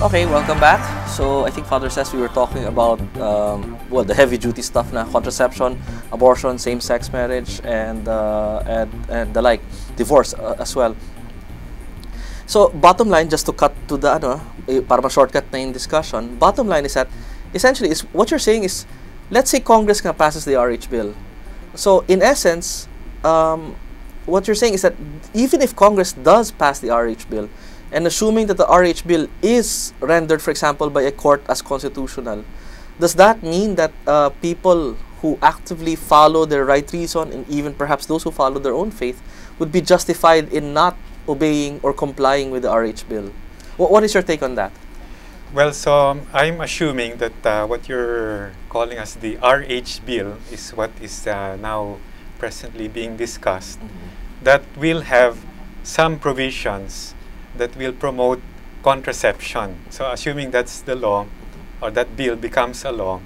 Okay, welcome back. So I think Father says we were talking about well, the heavy-duty stuff na contraception, abortion, same-sex marriage, and the like, divorce as well. So bottom line, just to cut to the para ma-shortcut na yung discussion. Bottom line is that essentially is what you're saying is, let's say Congress passes the RH bill. So in essence, what you're saying is that even if Congress does pass the RH bill, and assuming that the RH bill is rendered, for example, by a court as constitutional, does that mean that people who actively follow their right reason, and even perhaps those who follow their own faith, would be justified in not obeying or complying with the RH bill? What is your take on that? Well, so I'm assuming that what you're calling as the RH bill is what is now presently being discussed, that will have some provisions that will promote contraception. So assuming that's the law, or that bill becomes a law,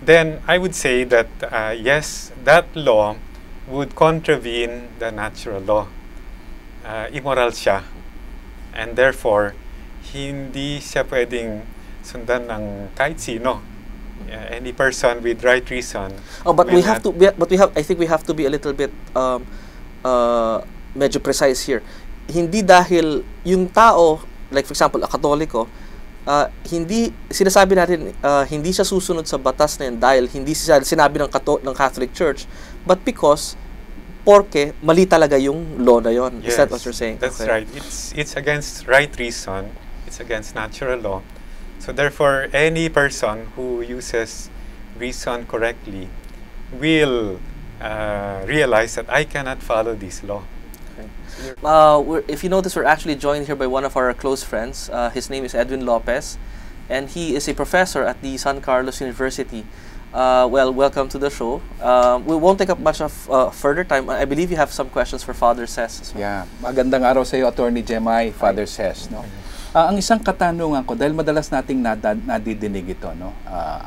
then I would say that yes, that law would contravene the natural law. Immoral siya. And therefore, hindi siya pwedeng sundan ng kahit sino. Any person with right reason. Oh, but we have to. I think we have to be a little bit medyo precise here. Hindi dahil yung tao, like for example, a Katoliko, hindi sinasabi natin hindi siya susunod sa batas na yan dahil hindi siya sinabi ng Catholic Church, but because porke mali talaga yung law na yon. Yes, is that what you're saying? That's okay. Right. It's against right reason. It's against natural law. So therefore, any person who uses reason correctly will realize that I cannot follow this law. If you notice, we're actually joined here by one of our close friends. His name is Edwin Lopez, and he is a professor at the San Carlos University. Well, welcome to the show. We won't take up much of further time. I believe you have some questions for Father Ses. Yeah, magandang araw sa iyo, Attorney Jemay, Father Ses. No? Ang isang katanungan ko, dahil madalas nating nadidinig ito, no?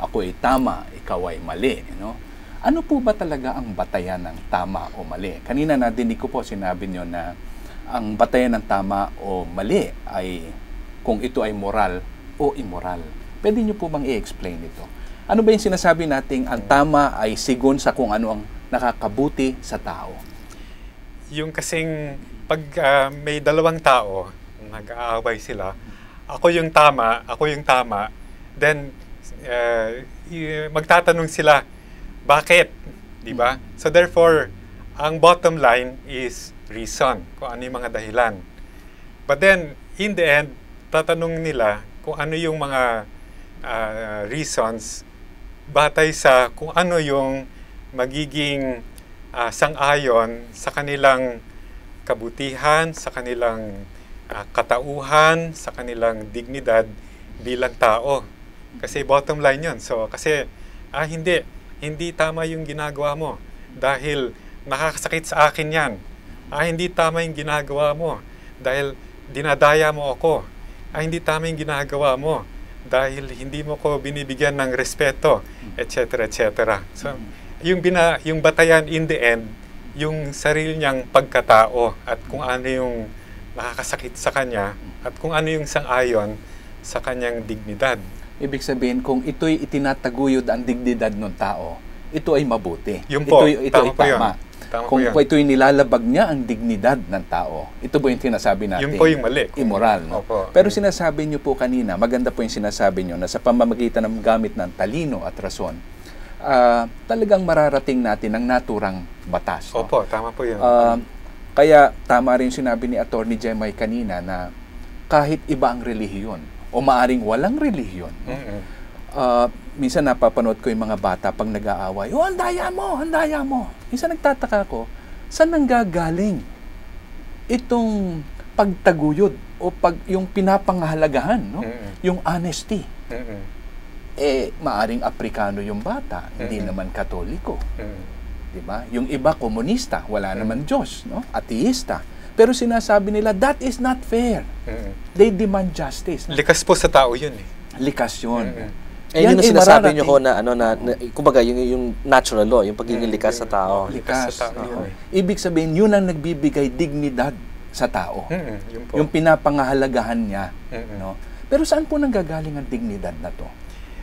Ako ay tama, ikaw ay mali. No? Ano po ba talaga ang batayan ng tama o mali? Kanina nadinig ko po, sinabi nyo na ang batayan ng tama o mali ay kung ito ay moral o immoral. Pwede nyo po bang i-explain ito? Ano ba yung sinasabi nating ang tama ay sigon sa kung ano ang nakakabuti sa tao? Yung kasing pag may dalawang tao, nag-aaway sila, ako yung tama, then magtatanong sila, bakit? Diba? So therefore, ang bottom line is reason, kung ano yung mga dahilan. But then, in the end, tatanong nila kung ano yung mga reasons batay sa kung ano yung magiging sang-ayon sa kanilang kabutihan, sa kanilang katauhan, sa kanilang dignidad bilang tao. Kasi bottom line yun. So, kasi, hindi tama yung ginagawa mo dahil nakakasakit sa akin yan. Hindi tama yung ginagawa mo dahil dinadaya mo ako. Hindi tama yung ginagawa mo dahil hindi mo ko binibigyan ng respeto, etc. etc. So, yung batayan in the end, yung sarili niyang pagkatao at kung ano yung nakakasakit sa kanya at kung ano yung sang-ayon sa kanyang dignidad. Ibig sabihin, kung ito'y itinataguyod ang dignidad ng tao, ito ay mabuti. Yun po, ito ay tama. Kung ito'y nilalabag niya ang dignidad ng tao, ito po yung sinasabi natin. Yun po yung mali. Immoral. No? Pero sinasabi niyo po kanina, maganda po yung sinasabi niyo na sa pamamagitan ng gamit ng talino at rason, talagang mararating natin ang naturang batas. No? Opo, tama po yun. Kaya tama rin sinabi ni Attorney Jemay kanina na kahit iba ang relihiyon, o maaring walang relihiyon. Minsan napapanood ko yung mga bata pag nag-aaway, ang daya mo, ang daya mo. Minsan nagtataka ko, saan nanggagaling itong pagtaguyod o yung pinapangahalagahan, no? Yung honesty. Maaring Aprikano yung bata, hindi naman Katoliko. Diba? Yung iba komunista, wala naman Diyos, no? Ateista. Pero sinasabi nila, that is not fair. They demand justice. Likas po sa tao yun eh. Likas yun. Yun ang sinasabi nyo ko na, kumbaga, yung natural law, yung pagiging likas sa tao. Likas sa tao. Ibig sabihin, yun ang nagbibigay dignidad sa tao. Yung pinapangahalagahan niya. No? Pero saan po nanggagaling ang dignidad na to?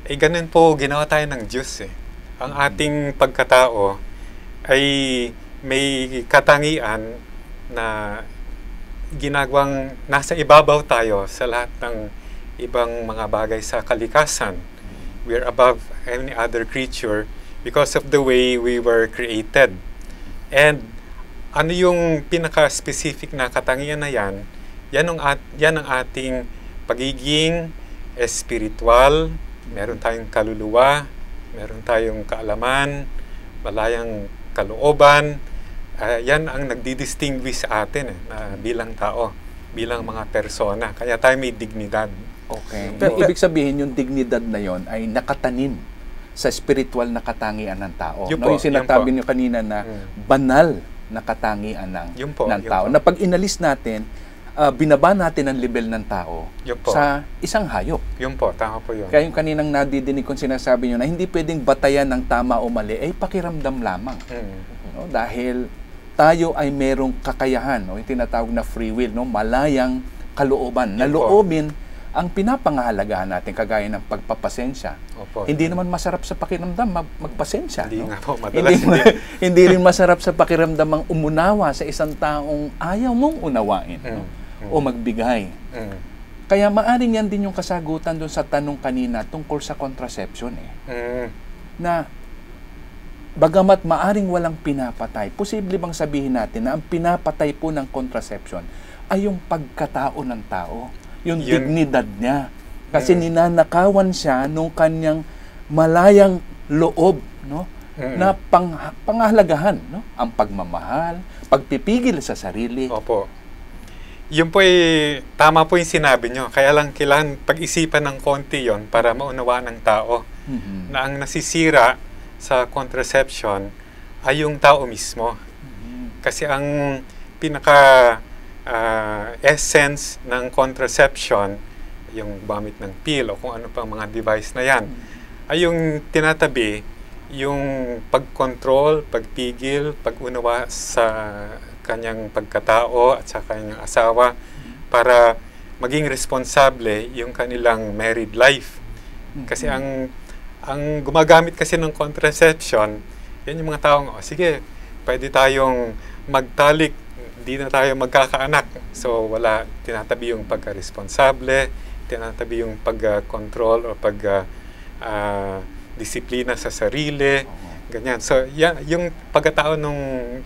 Eh, ganun po, ginawa tayo ng Diyos eh. Ang ating pagkatao ay may katangian na ginagawang nasa ibabaw tayo sa lahat ng ibang mga bagay sa kalikasan. We're above any other creature because of the way we were created. And ano yung pinaka-specific na katangian na yan? Yan ang ating pagiging espiritual, meron tayong kaluluwa, meron tayong kaalaman, malayang kalooban. Yan ang nagdi-distinguish sa atin bilang tao, bilang mga persona. Kaya tayo may dignidad. Okay. Pero ibig sabihin, yung dignidad na yon ay nakatanim sa spiritual na katangian ng tao. Yun No? po, Yung sinasabi yun po. niyo kanina na banal na katangian Yun po, ng yun tao. po. Na pag inalis natin, binaba natin ang level ng tao Yun po. sa isang hayop. Yun po, tama po yun. Kaya yung kaninang nadidinig kong sinasabi niyo na hindi pwedeng batayan ng tama o mali, ay pakiramdam lamang. No? Dahil tayo ay merong kakayahan, no? Yung tinatawag na free will, no? Malayang kalooban. Yun po. Naloobin ang pinapangahalagahan natin kagaya ng pagpapasensya. Opo. Hindi naman masarap sa pakiramdam magpasensya. Hindi no? nga po, madalas hindi. Hindi rin masarap sa pakiramdam ang umunawa sa isang taong ayaw mong unawain no? O magbigay. Kaya maaring yan din yung kasagutan doon sa tanong kanina tungkol sa contraception na bagamat maaring walang pinapatay, posible bang sabihin natin na ang pinapatay po ng contraception ay yung pagkatao ng tao, yung dignidad niya. Kasi ninanakawan siya nung kanyang malayang loob, no? Na pangahalagahan, no? Ang pagmamahal, pagpipigil sa sarili. Opo. Yun po tama po yung sinabi nyo. Kaya lang kailangan pag-isipan ng konti yon para maunawaan ng tao na ang nasisira sa contraception ay yung tao mismo. Kasi ang essence ng contraception, yung gamit ng pill o kung ano pang mga device na yan, ay yung tinatabi, yung pag-control, pagpigil, pag-unawa sa kanyang pagkatao at sa kanyang asawa para maging responsable yung kanilang married life. Kasi ang gumagamit kasi ng contraception, yan yung mga taong, sige, pwede tayong magtalik, di na tayo magkakaanak. So, wala, tinatabi yung pagka-responsable, tinatabi yung pag-control o pag-disiplina sa sarili, ganyan. So, yan, yung pagkatao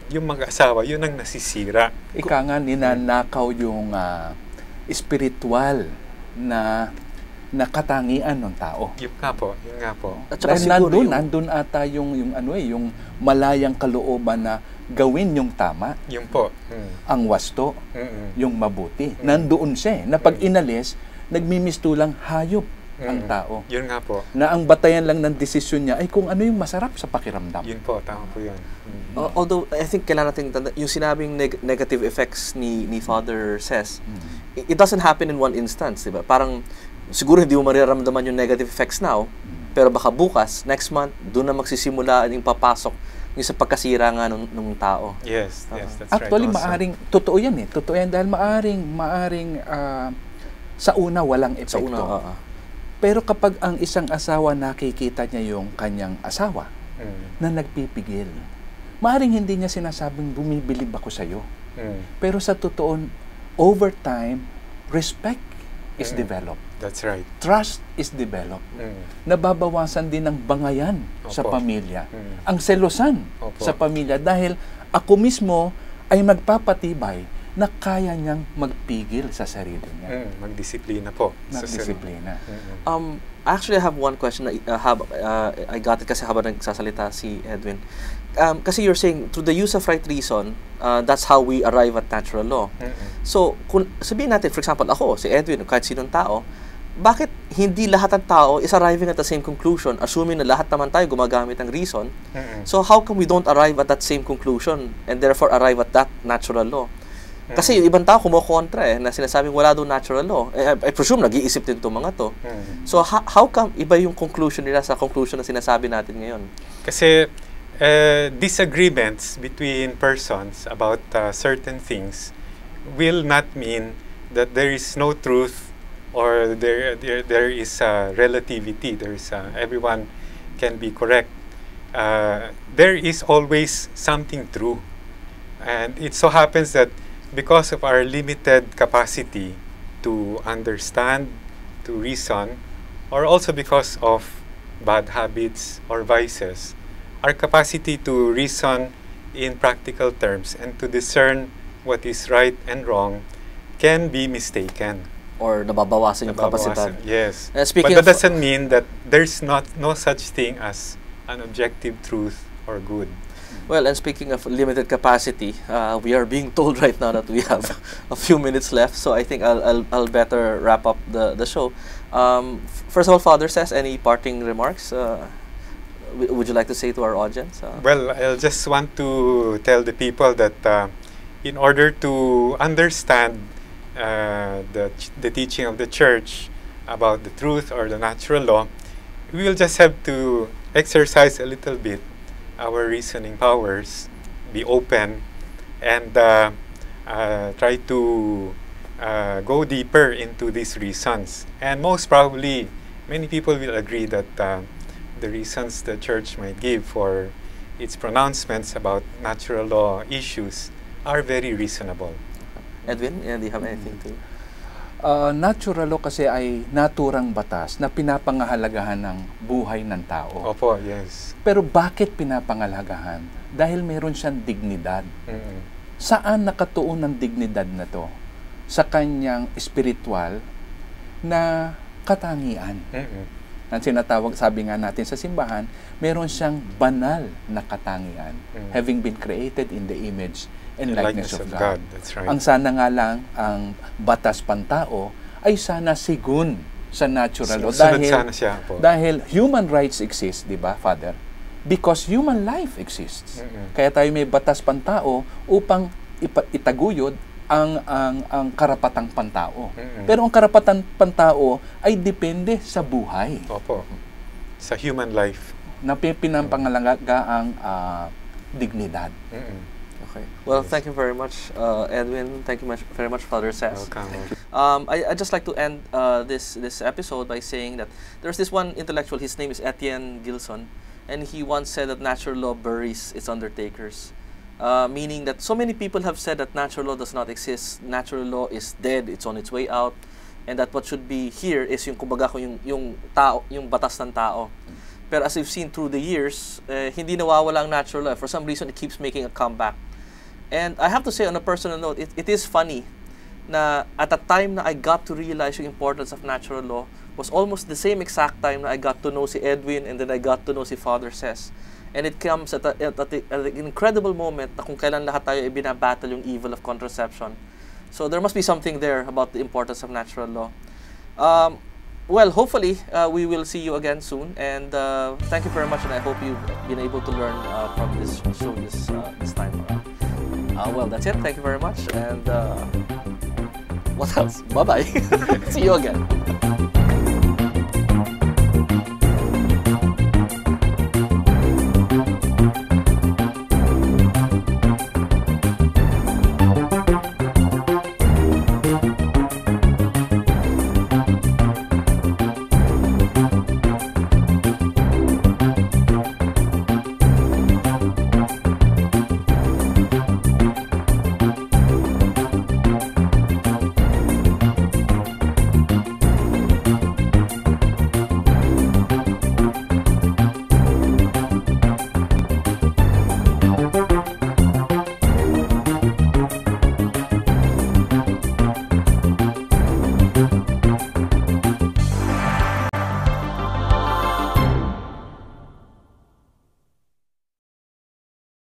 yung mag-asawa, yun ang nasisira. Ika nga, ninanakaw yung spiritual na katangian ng tao. Yun nga po, yun nga po. At saka Dahil siguro nandun ata yung malayang kalooban na gawin yung tama, Yun po. ang wasto, yung mabuti. Nandoon siya na pag inalis, nagmimistulang hayop ang tao. Yun nga po. Na ang batayan lang ng desisyon niya ay kung ano yung masarap sa pakiramdam. Yun po, tama po yun. although I think kailangan natin tanda, yung sinabing negative effects ni Father says, it doesn't happen in one instance, di ba? Parang siguro hindi mo mariramdaman yung negative effects now, pero baka bukas, next month, doon na magsisimula yung papasok yung sa pagkasira nga nung tao. Yes, that's Actually, right. maaring, totoo yan eh. Totoo yan dahil maaring sa una walang epekto. Sa una, Pero kapag ang isang asawa nakikita niya yung kanyang asawa na nagpipigil, maaring hindi niya sinasabing bumibilib ako sa'yo. Pero sa totoo, over time, respect is developed. That's right. Trust is developed. Nababawasan din ng bangayan sa Opo. pamilya. Ang selosan Opo. sa pamilya dahil ako mismo ay magpapatibay na kaya niyang magpigil sa sarili niya. Magdisiplina po. Magdisiplina. Actually, I have one question. I got it kasi habang nagsasalita si Edwin. Kasi you're saying, through the use of right reason, that's how we arrive at natural law. So, kung sabihin natin, for example, ako, si Edwin, kahit sinong tao, bakit hindi lahat ng tao is arriving at the same conclusion, assuming na lahat naman tayo gumagamit ng reason? So, how come we don't arrive at that same conclusion and therefore arrive at that natural law? Kasi yung ibang tao kumukontra na sinasabing wala doon natural law. I presume nag-iisip din itong mga to. So, how come iba yung conclusion nila sa conclusion na sinasabi natin ngayon? Kasi disagreements between persons about certain things will not mean that there is no truth or there is relativity. There is everyone can be correct. There is always something true, and it so happens that because of our limited capacity to understand, to reason, or also because of bad habits or vices, our capacity to reason in practical terms and to discern what is right and wrong can be mistaken. Or nababawasan yung kapasidad. Yes. Speaking but that of, doesn't mean that there's no such thing as an objective truth or good. well, and speaking of limited capacity, we are being told right now that we have a few minutes left, so I think I'll better wrap up the show. First of all, Father says, any parting remarks would you like to say to our audience? Well, I'll just want to tell the people that in order to understand the teaching of the Church about the truth or the natural law, we will just have to exercise a little bit our reasoning powers, be open, and try to go deeper into these reasons. And most probably, many people will agree that the reasons the Church might give for its pronouncements about natural law issues are very reasonable. Edwin, do you have anything to? Natural law kasi ay naturang batas na pinapangahalagahan ng buhay ng tao. Opo, yes. Pero bakit pinapangahalagahan? Dahil meron siyang dignidad. Mm-mm. Saan nakatuon ang dignidad na to? Sa kanyang spiritual na katangian. Mm-mm. Ang sinatawag, sabi nga natin sa simbahan, meron siyang banal na katangian, having been created in the image and likeness of God. That's right. Ang sana nga lang, ang batas pantao ay sana sigun sa natural law. Sunod sana siya po. Dahil human rights exist, di ba, Father? Because human life exists. Kaya tayo may batas pantao upang itaguyod ang karapatang pantao. Pero ang karapatan pantao ay depende sa buhay. Opo. Sa human life. Na pinampangalaga ang dignidad. Okay. Well, thank you very much, Edwin. Thank you very much, Father Sass. Welcome. I'd just like to end this episode by saying that there's this one intellectual, his name is Etienne Gilson, and he once said that natural law buries its undertakers. Meaning that so many people have said that natural law does not exist, natural law is dead, it's on its way out, and that what should be here is yung kumbaga yung tao, yung batas ng tao. Pero as we've seen through the years, hindi nawawala ang natural law. For some reason, it keeps making a comeback. And I have to say on a personal note, it is funny na at the time na I got to realize yung importance of natural law was almost the same exact time na I got to know si Edwin and then I got to know si Father Sass. And it comes at an incredible moment na kung kailan lahat tayo ibinabattle yung evil of contraception. So there must be something there about the importance of natural law. Well, hopefully, we will see you again soon. And thank you very much, and I hope you've been able to learn from this show this time around. Well, that's it. Thank you very much. And what else? Bye-bye. See you again.